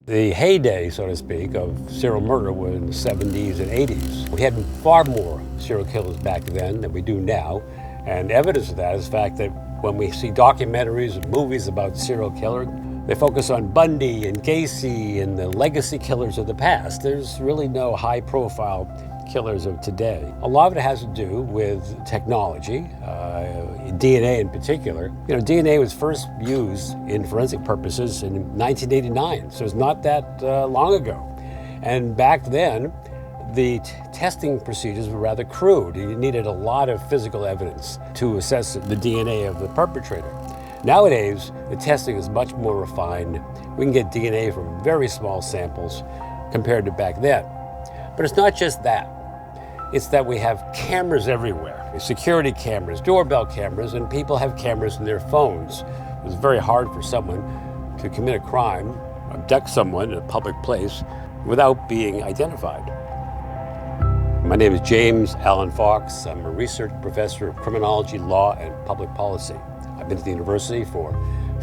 The heyday, so to speak, of serial murder was in the 70s and 80s. We had far more serial killers back then than we do now, and evidence of that is the fact that when we see documentaries and movies about serial killers, they focus on Bundy and Gacy and the legacy killers of the past. There's really no high-profile killers of today. A lot of it has to do with technology, DNA in particular. You know, DNA was first used in forensic purposes in 1989, so it's not that long ago. And back then, the testing procedures were rather crude. You needed a lot of physical evidence to assess the DNA of the perpetrator. Nowadays, the testing is much more refined. We can get DNA from very small samples compared to back then. But it's not just that. It's that we have cameras everywhere. Security cameras, doorbell cameras, and people have cameras in their phones. It's very hard for someone to commit a crime, abduct someone in a public place without being identified. My name is James Allen Fox. I'm a research professor of criminology, law, and public policy. I've been to the university for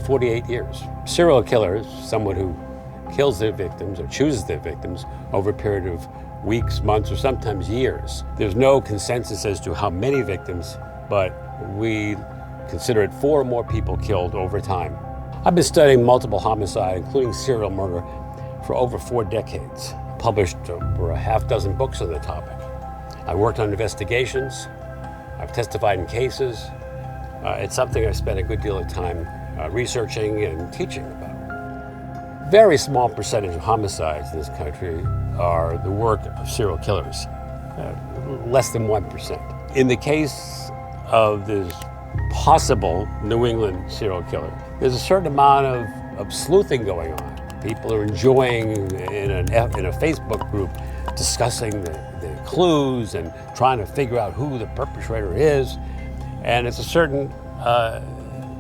48 years. Serial killer is someone who kills their victims or chooses their victims over a period of weeks, months, or sometimes years. There's no consensus as to how many victims, but we consider it 4 or more people killed over time. I've been studying multiple homicide, including serial murder, for over 4 decades. Published over a half-dozen books on the topic. I worked on investigations. I've testified in cases. It's something I spent a good deal of time researching and teaching about. Very small percentage of homicides in this country are the work of serial killers, less than 1%. In the case of this possible New England serial killer, there's a certain amount of sleuthing going on. People are enjoying in a Facebook group discussing the clues and trying to figure out who the perpetrator is. And it's a certain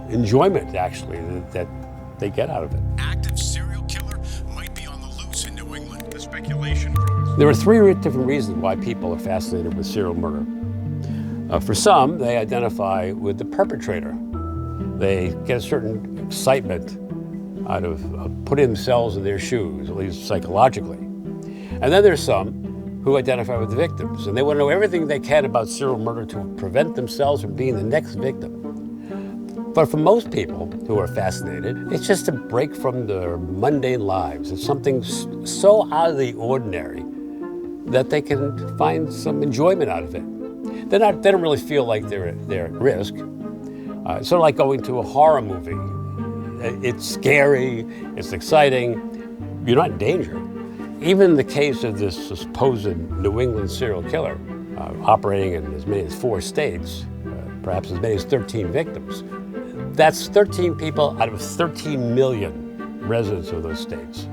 enjoyment, actually, that they get out of it. Active serial killer might be on the loose in New England. The speculation grows. There are 3 different reasons why people are fascinated with serial murder. For some, they identify with the perpetrator. They get a certain excitement out of putting themselves in their shoes, at least psychologically. And then there's some who identify with the victims, and they want to know everything they can about serial murder to prevent themselves from being the next victim. But for most people who are fascinated, it's just a break from their mundane lives. It's something so out of the ordinary that they can find some enjoyment out of it. They don't really feel like they're at risk. It's sort of like going to a horror movie. It's scary, it's exciting, you're not in danger. Even in the case of this supposed New England serial killer, operating in as many as 4 states, perhaps as many as 13 victims, that's 13 people out of 13 million residents of those states.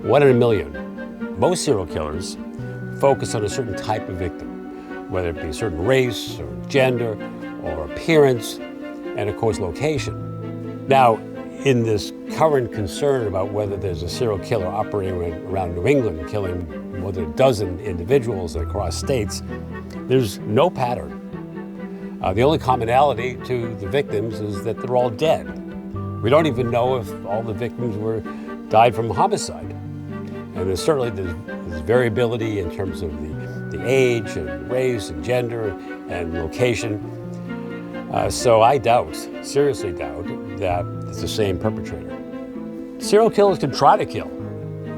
1 in a million. Most serial killers focus on a certain type of victim, whether it be a certain race or gender or appearance, and of course location. Now, in this current concern about whether there's a serial killer operating around New England, killing more than a dozen individuals across states, there's no pattern. The only commonality to the victims is that they're all dead. We don't even know if all the victims died from homicide. And there's certainly there's variability in terms of the age and race and gender and location. So I seriously doubt, that it's the same perpetrator. Serial killers can try to kill,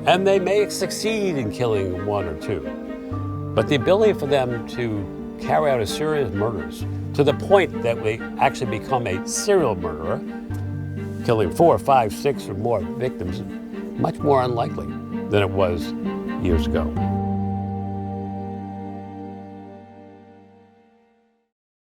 and they may succeed in killing 1 or 2. But the ability for them to carry out a series of murders to the point that they actually become a serial murderer, killing 4, 5, 6 or more victims, much more unlikely than it was years ago.